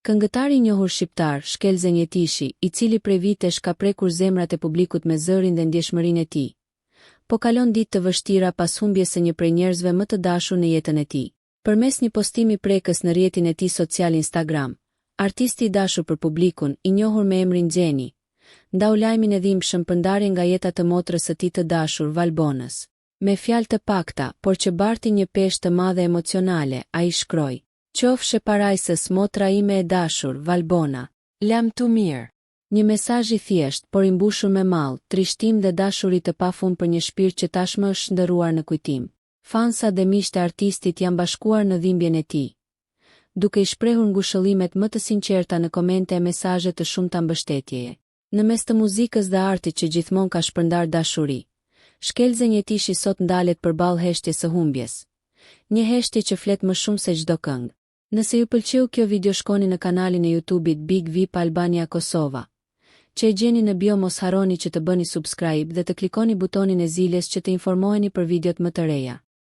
Këngëtari i njohur shqiptar, Shkelzen Jetishi, i cili prej vitesh ka prekur zemrat e publikut me zërin dhe ndjeshmërinë e tij, po kalon ditë të vështira pas humbjes së një prej njerëzve më të dashur në jetën e tij. Përmes një postimi prekës në rrjetin e tij social Instagram, artisti i dashur për publikun, i njohur me emrin Xheni, ndau lajmin e dhimbshëm për ndarjen nga jeta të motrës së tij të dashur, Valbonës. Me fjalë të pakta, por që barti një peshë të madhe emocionale, ai shkroi: "Qofshe parajsës motra ime e dashur, Valbona. Lam tu mirë." Një mesazh i thjesht, por i mbushur me mall, trishtim dhe dashuri të pafund për një shpirt që tashmë është shndërruar në kujtim. Fansa dhe miqtë e artistit janë bashkuar në dhimbjen e tij, duke i shprehur ngushëllimet më të sinqerta në komente e mesazhe të shumta mbështetjeje. Në mes të muzikës dhe artit që gjithmonë ka shpërndar dashuri, Shkelzen Jetishi sot ndalet përballë heshtjes së humbjes. Një heshtje që flet më shumë se çdo këngë. Nëse ju pëlqeu kjo video, shkoni në kanalin e YouTube-it Big VIP Albania Kosova, që e gjeni në bio. Mos harroni që të bëni subscribe dhe të klikoni butonin e ziljes që të informoheni për videot më të reja.